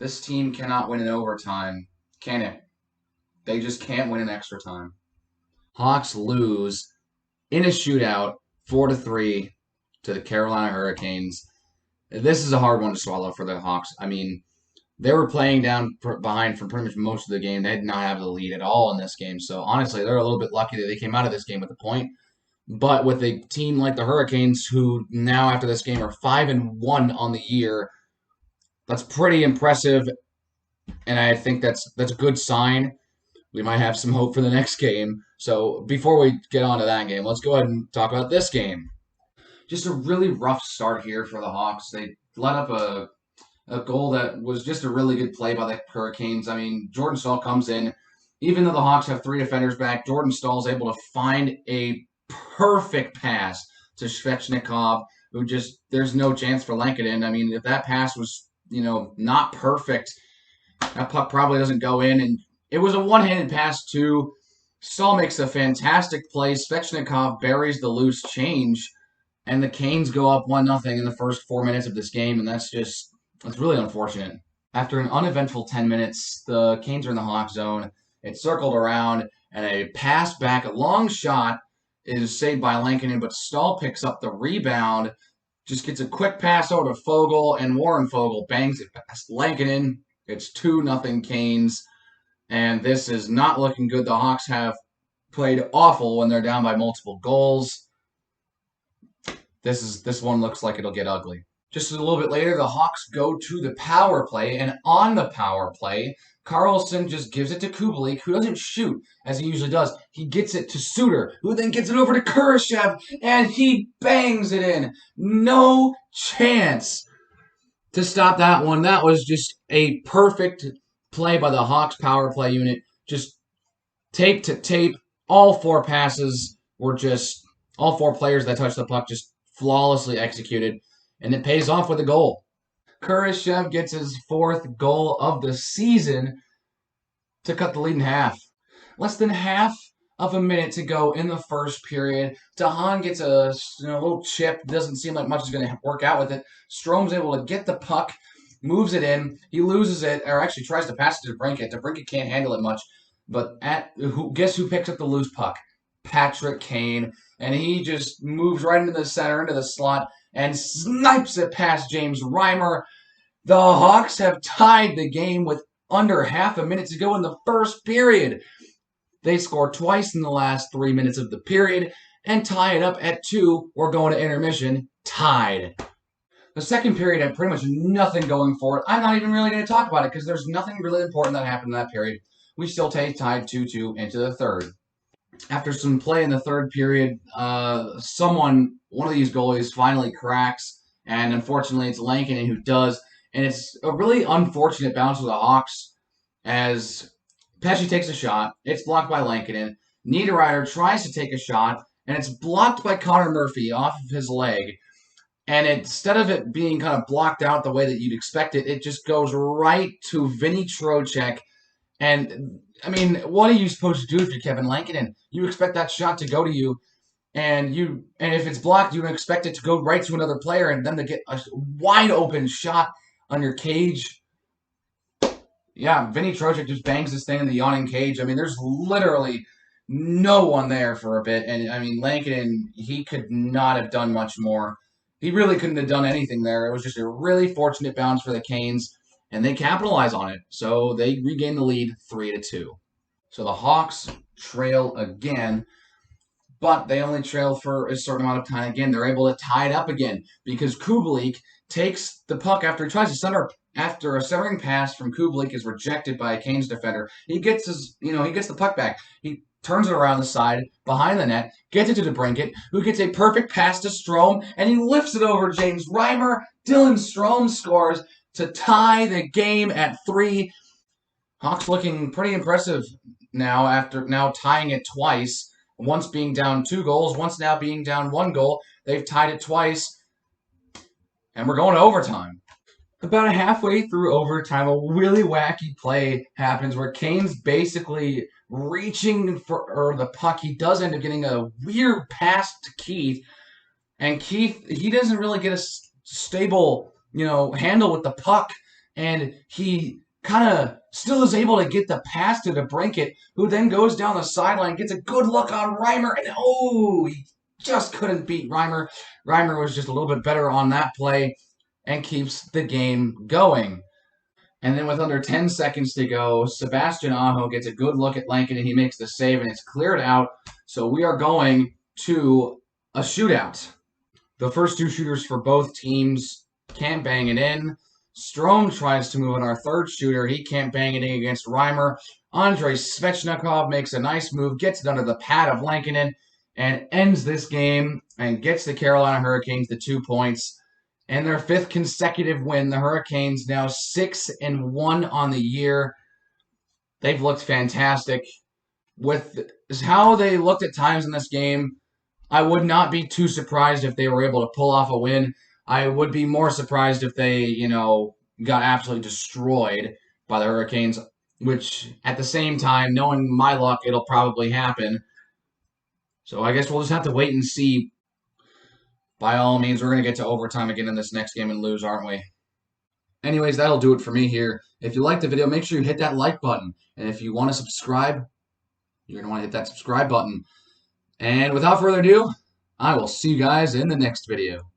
This team cannot win in overtime, can it? They just can't win in extra time. Hawks lose in a shootout, 4-3 to the Carolina Hurricanes. This is a hard one to swallow for the Hawks. I mean, they were playing down behind for pretty much most of the game. They did not have the lead at all in this game. So honestly, they're a little bit lucky that they came out of this game with a point. But with a team like the Hurricanes, who now after this game are 5-1 on the year, that's pretty impressive, and I think that's a good sign. We might have some hope for the next game. So before we get on to that game, let's go ahead and talk about this game. Just a really rough start here for the Hawks. They let up a goal that was just a really good play by the Hurricanes. I mean, Jordan Staal comes in. Even though the Hawks have 3 defenders back, Jordan Staal is able to find a perfect pass to Svechnikov, who just, there's no chance for Lankinen. I mean, if that pass was, not perfect, that puck probably doesn't go in. And it was a one-handed pass, too. Staal makes a fantastic play. Svechnikov buries the loose change, and the Canes go up 1-0 in the first 4 minutes of this game, and that's really unfortunate. After an uneventful 10 minutes, the Canes are in the Hawk zone. It's circled around, and a pass back, a long shot, is saved by Lankinen, but Staal picks up the rebound, just gets a quick pass over to Foegele, and Warren Foegele bangs it past Lankinen. It's 2-0 Canes, and this is not looking good. The Hawks have played awful when they're down by multiple goals. This one looks like it'll get ugly. Just a little bit later, the Hawks go to the power play, and on the power play, Carlson just gives it to Kubalik, who doesn't shoot, as he usually does. He gets it to Suter, who then gets it over to Kurashev, and he bangs it in. No chance to stop that one. That was just a perfect play by the Hawks power play unit. Just tape to tape. All 4 passes were just, all 4 players that touched the puck just flawlessly executed. And it pays off with a goal. Kurashev gets his 4th goal of the season to cut the lead in half. Less than half of a minute to go in the first period. Tahan gets a little chip. Doesn't seem like much is going to work out with it. Strome's able to get the puck, moves it in. He loses it, or actually tries to pass it to DeBrincat. DeBrincat can't handle it much. But guess who picks up the loose puck? Patrick Kane. And he just moves right into the center, into the slot, and snipes it past James Reimer. The Hawks have tied the game with under half a minute to go in the first period. They score twice in the last 3 minutes of the period and tie it up at 2. We're going to intermission, tied. The second period had pretty much nothing going for it. I'm not even really going to talk about it because there's nothing really important that happened in that period. We still tied 2-2 into the third. After some play in the third period, one of these goalies finally cracks, and unfortunately it's Lankinen who does, and it's a really unfortunate bounce for the Hawks as Pesce takes a shot. It's blocked by Lankinen. Niederreiter tries to take a shot, and it's blocked by Connor Murphy off of his leg, and instead of it being kind of blocked out the way that you'd expect it, it just goes right to Vinny Trocheck. And, I mean, what are you supposed to do if you're Kevin Lankinen? You expect that shot to go to you, and if it's blocked, you expect it to go right to another player and then to get a wide-open shot on your cage. Yeah, Vinny Trocheck just bangs this thing in the yawning cage. I mean, there's literally no one there for a bit. And, I mean, Lankinen, he could not have done much more. He really couldn't have done anything there. It was just a really fortunate bounce for the Canes, and they capitalize on it. So they regain the lead 3-2. So the Hawks trail again, but they only trail for a certain amount of time again. They're able to tie it up again because Kubalik takes the puck after he tries to center. After a centering pass from Kubalik is rejected by a Canes defender, he gets the puck back. He turns it around the side, behind the net, gets it to DeBrincat, who gets a perfect pass to Strome, and he lifts it over James Reimer. Dylan Strome scores to tie the game at 3. Hawks looking pretty impressive now after tying it twice. Once being down 2 goals, once now being down 1 goal. They've tied it twice, and we're going to overtime. About halfway through overtime, a really wacky play happens where Kane's basically reaching for the puck. He does end up getting a weird pass to Keith, and Keith, he doesn't really get a stable, handle with the puck, and he kind of still is able to get the pass to DeBrincat, who then goes down the sideline, gets a good look on Reimer, and he just couldn't beat Reimer. Reimer was just a little bit better on that play and keeps the game going. And then with under 10 seconds to go, Sebastian Aho gets a good look at Lankin, and he makes the save, and it's cleared out. So we are going to a shootout. The first two shooters for both teams can't bang it in. Strome tries to move on our third shooter. He can't bang it in against Reimer. Andrei Svechnikov makes a nice move, gets it under the pad of Lankinen, and ends this game and gets the Carolina Hurricanes the 2 points and their fifth consecutive win. The Hurricanes now 6-1 on the year. They've looked fantastic. With how they looked at times in this game, I would not be too surprised if they were able to pull off a win. I would be more surprised if they, got absolutely destroyed by the Hurricanes, which at the same time, knowing my luck, it'll probably happen. So I guess we'll just have to wait and see. By all means, we're going to get to overtime again in this next game and lose, aren't we? Anyways, that'll do it for me here. If you liked the video, make sure you hit that like button. And if you want to subscribe, you're going to want to hit that subscribe button. And without further ado, I will see you guys in the next video.